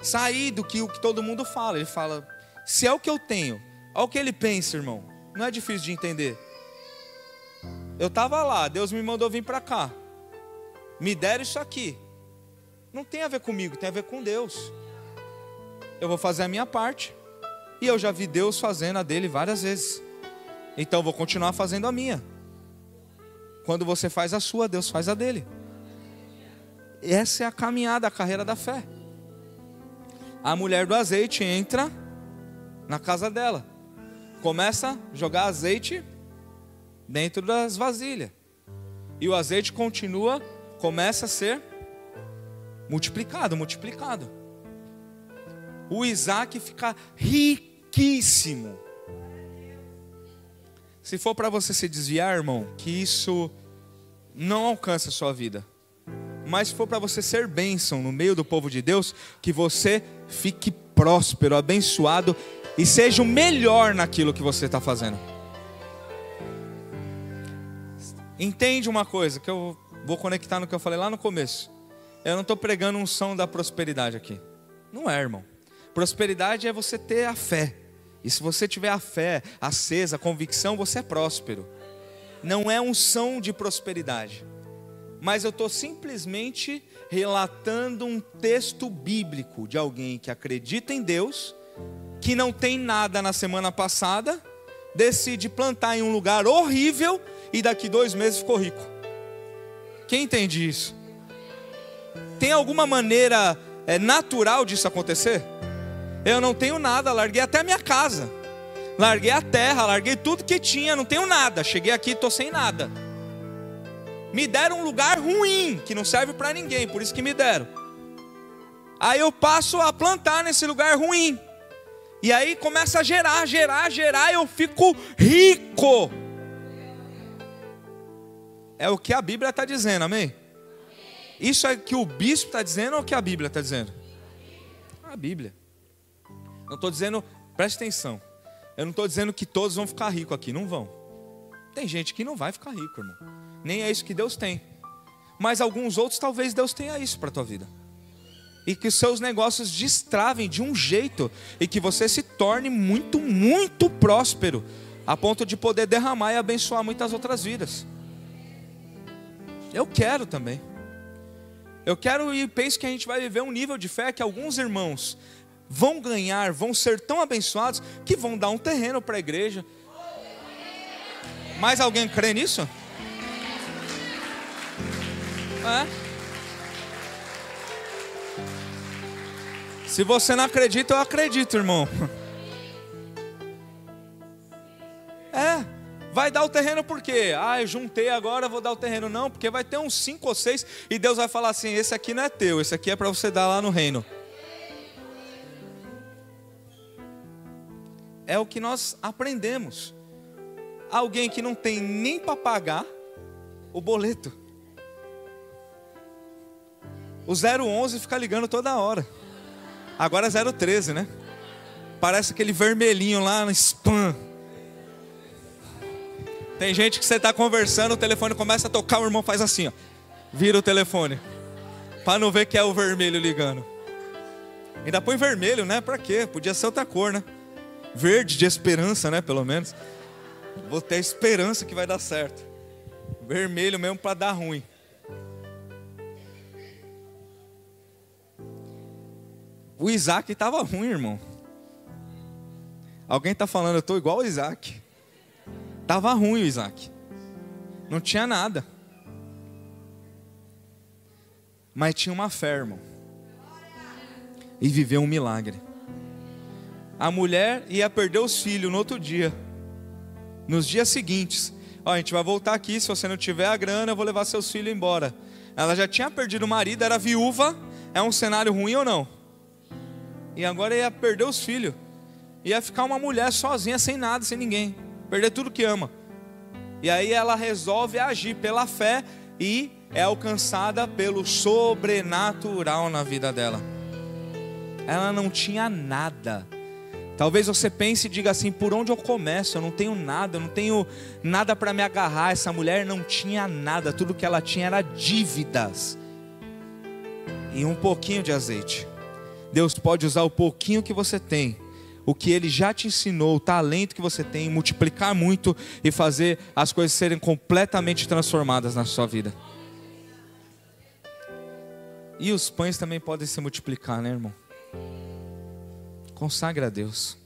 sair do que todo mundo fala. Ele fala: se é o que eu tenho, olha o que ele pensa, irmão. Não é difícil de entender. Eu estava lá, Deus me mandou vir para cá, me deram isso aqui. Não tem a ver comigo, tem a ver com Deus. Eu vou fazer a minha parte, e eu já vi Deus fazendo a dele várias vezes, então eu vou continuar fazendo a minha. Quando você faz a sua, Deus faz a dele. Essa é a caminhada, a carreira da fé. A mulher do azeite entra na casa dela, começa a jogar azeite dentro das vasilhas, e o azeite começa a ser multiplicado. O Isaac fica riquíssimo. Se for para você se desviar, irmão, que isso não alcança a sua vida. Mas se for para você ser bênção no meio do povo de Deus, que você fique próspero, abençoado e seja o melhor naquilo que você está fazendo. Entende uma coisa que eu vou conectar no que eu falei lá no começo. Eu não estou pregando unção da prosperidade aqui. Não é, irmão. Prosperidade é você ter a fé. E se você tiver a fé acesa, a convicção, você é próspero. Não é unção de prosperidade. Mas eu estou simplesmente relatando um texto bíblico de alguém que acredita em Deus, que não tem nada na semana passada, decide plantar em um lugar horrível e daqui 2 meses ficou rico. Quem entende isso? Tem alguma maneira natural disso acontecer? Eu não tenho nada, larguei até a minha casa, larguei a terra, larguei tudo que tinha, não tenho nada, cheguei aqui e estou sem nada. Me deram um lugar ruim, que não serve para ninguém, por isso que me deram. Aí eu passo a plantar nesse lugar ruim, e aí começa a gerar, eu fico rico. É o que a Bíblia está dizendo, amém? Isso é que o bispo está dizendo ou o que a Bíblia está dizendo? A Bíblia. Não estou dizendo, preste atenção, eu não estou dizendo que todos vão ficar ricos aqui, não vão. Tem gente que não vai ficar rico, irmão. Nem é isso que Deus tem. Mas alguns outros talvez Deus tenha isso para a tua vida. E que os seus negócios destravem de um jeito e que você se torne muito, muito próspero, a ponto de poder derramar e abençoar muitas outras vidas. Eu quero também. Eu quero e penso que a gente vai viver um nível de fé que alguns irmãos vão ganhar, vão ser tão abençoados que vão dar um terreno para a igreja. Mais alguém crê nisso? Se você não acredita, eu acredito, irmão. Vai dar o terreno por quê? Eu juntei agora, vou dar o terreno. Não, porque vai ter uns 5 ou 6 e Deus vai falar assim, esse aqui não é teu, esse aqui é para você dar lá no reino. É o que nós aprendemos. Alguém que não tem nem para pagar o boleto. O 011 fica ligando toda hora. Agora é 013, né? Parece aquele vermelhinho lá no spam. Tem gente que você está conversando, o telefone começa a tocar, o irmão faz assim, ó, vira o telefone, para não ver que é o vermelho ligando. Ainda põe vermelho, né? Para quê? Podia ser outra cor, né? Verde de esperança, né? Pelo menos. Vou ter esperança que vai dar certo. Vermelho mesmo para dar ruim. O Isaac estava ruim, irmão. Alguém está falando, eu estou igual o Isaac. Estava ruim o Isaac. Não tinha nada. Mas tinha uma fé, irmão. E viveu um milagre. A mulher ia perder os filhos no outro dia. Nos dias seguintes. A gente vai voltar aqui, se você não tiver a grana, eu vou levar seus filhos embora. Ela já tinha perdido o marido, era viúva. É um cenário ruim ou não? E agora ia perder os filhos. Ia ficar uma mulher sozinha, sem nada, sem ninguém. Perder tudo que ama. E aí ela resolve agir pela fé e é alcançada pelo sobrenatural na vida dela. Ela não tinha nada. Talvez você pense e diga assim, por onde eu começo? Eu não tenho nada, eu não tenho nada para me agarrar. Essa mulher não tinha nada, tudo que ela tinha era dívidas e um pouquinho de azeite. Deus pode usar o pouquinho que você tem, o que Ele já te ensinou, o talento que você tem, multiplicar muito e fazer as coisas serem completamente transformadas na sua vida. E os pães também podem se multiplicar, né, irmão? Consagre a Deus.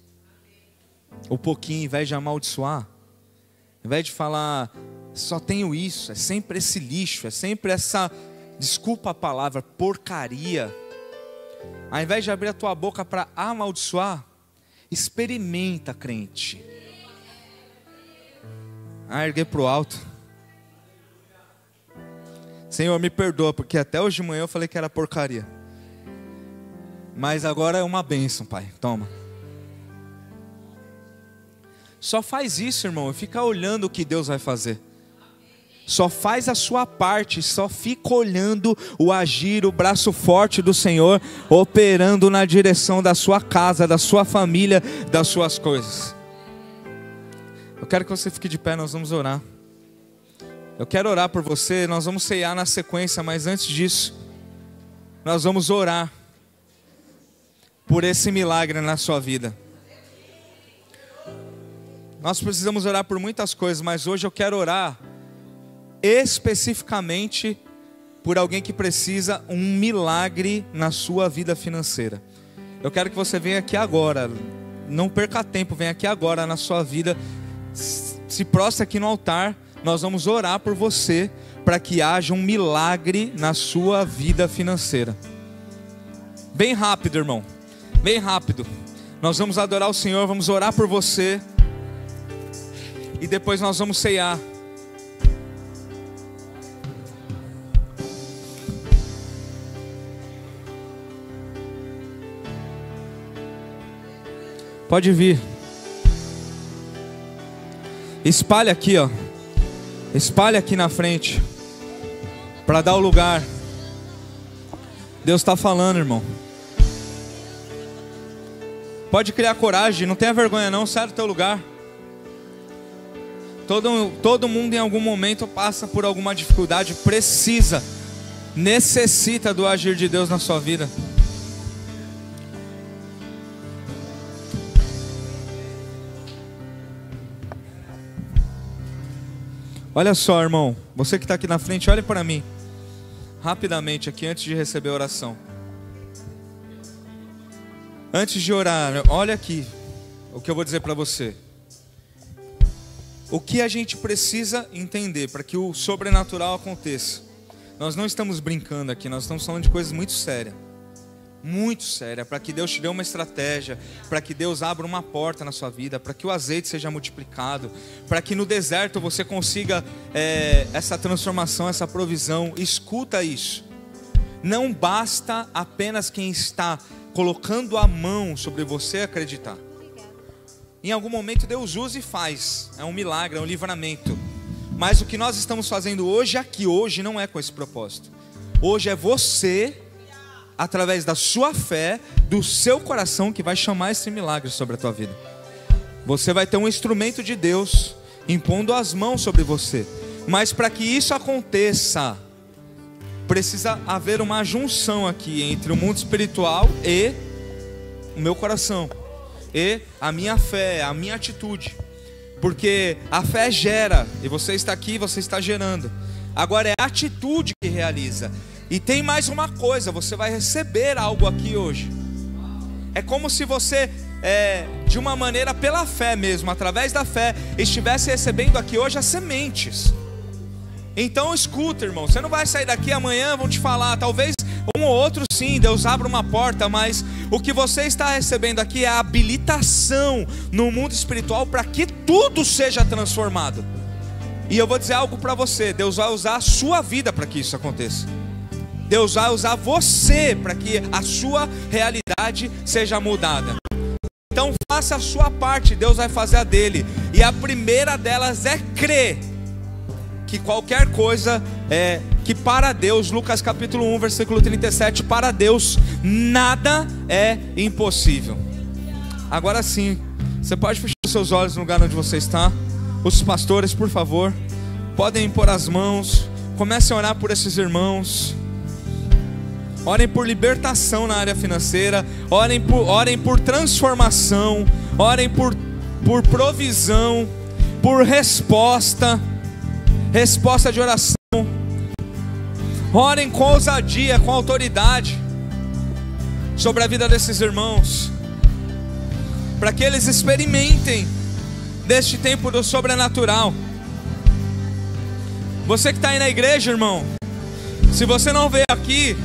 O pouquinho, ao invés de amaldiçoar, ao invés de falar, só tenho isso, é sempre esse lixo, é sempre essa, desculpa a palavra, porcaria. Ao invés de abrir a tua boca para amaldiçoar, experimenta, crente. Erguei para o alto. Senhor, me perdoa, porque até hoje de manhã eu falei que era porcaria. Mas agora é uma bênção, Pai. Toma. Só faz isso, irmão, e fica olhando o que Deus vai fazer. Só faz a sua parte, só fica olhando o agir, o braço forte do Senhor, operando na direção da sua casa, da sua família, das suas coisas. Eu quero que você fique de pé, nós vamos orar. Eu quero orar por você, nós vamos ceiar na sequência, mas antes disso, nós vamos orar por esse milagre na sua vida. Nós precisamos orar por muitas coisas, mas hoje eu quero orar especificamente por alguém que precisa um milagre na sua vida financeira. Eu quero que você venha aqui agora, não perca tempo, venha aqui agora na sua vida, se prostre aqui no altar, nós vamos orar por você, para que haja um milagre na sua vida financeira. Bem rápido, irmão, bem rápido. Nós vamos adorar o Senhor, vamos orar por você, e depois nós vamos ceiar. Pode vir. Espalha aqui, ó. Espalha aqui na frente, para dar o lugar. Deus está falando, irmão. Pode criar coragem, não tenha vergonha não, sai do teu lugar. Todo mundo em algum momento passa por alguma dificuldade, necessita do agir de Deus na sua vida. Olha só, irmão, você que está aqui na frente, olhe para mim, rapidamente aqui, antes de receber a oração. Antes de orar, olha aqui o que eu vou dizer para você. O que a gente precisa entender para que o sobrenatural aconteça. Nós não estamos brincando aqui, nós estamos falando de coisas muito sérias. Muito séria, para que Deus te dê uma estratégia, para que Deus abra uma porta na sua vida, para que o azeite seja multiplicado, para que no deserto você consiga essa transformação, essa provisão. Escuta isso. Não basta apenas quem está colocando a mão sobre você acreditar. Em algum momento Deus usa e faz, é um milagre, é um livramento. Mas o que nós estamos fazendo hoje aqui, hoje não é com esse propósito. Hoje é você, através da sua fé, do seu coração, que vai chamar esse milagre sobre a tua vida. Você vai ter um instrumento de Deus impondo as mãos sobre você. Mas para que isso aconteça, precisa haver uma junção aqui entre o mundo espiritual e o meu coração, e a minha fé, a minha atitude. Porque a fé gera, e você está aqui, você está gerando. Agora é a atitude que realiza. E tem mais uma coisa, você vai receber algo aqui hoje. É como se você, de uma maneira pela fé mesmo, através da fé, estivesse recebendo aqui hoje as sementes. Então escuta, irmão, você não vai sair daqui amanhã, vão te falar, talvez um ou outro sim, Deus abra uma porta, mas o que você está recebendo aqui é a habilitação no mundo espiritual para que tudo seja transformado. E eu vou dizer algo para você, Deus vai usar a sua vida para que isso aconteça. Deus vai usar você para que a sua realidade seja mudada. Então faça a sua parte, Deus vai fazer a dele. E a primeira delas é crer que qualquer coisa que para Deus, Lucas capítulo 1, versículo 37, para Deus nada é impossível. Agora sim, você pode fechar os seus olhos no lugar onde você está. Os pastores, por favor, podem impor as mãos. Comecem a orar por esses irmãos. Orem por libertação na área financeira. Orem por transformação. Orem por provisão, por resposta de oração. Orem com ousadia, com autoridade sobre a vida desses irmãos, para que eles experimentem deste tempo do sobrenatural. Você que está aí na igreja, irmão, se você não veio aqui,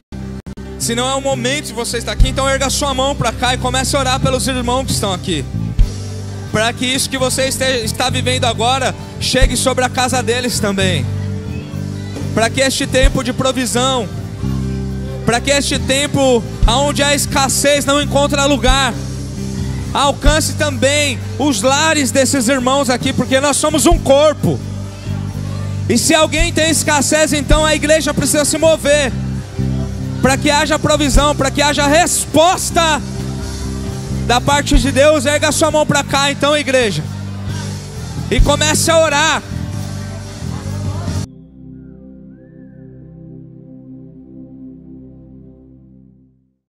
se não é o momento de você estar aqui, então erga sua mão para cá e comece a orar pelos irmãos que estão aqui, para que isso que você está vivendo agora chegue sobre a casa deles também, para que este tempo de provisão, para que este tempo onde a escassez não encontra lugar, alcance também os lares desses irmãos aqui, porque nós somos um corpo. E se alguém tem escassez, então a igreja precisa se mover para que haja provisão, para que haja resposta da parte de Deus. Erga sua mão para cá então, igreja, e comece a orar.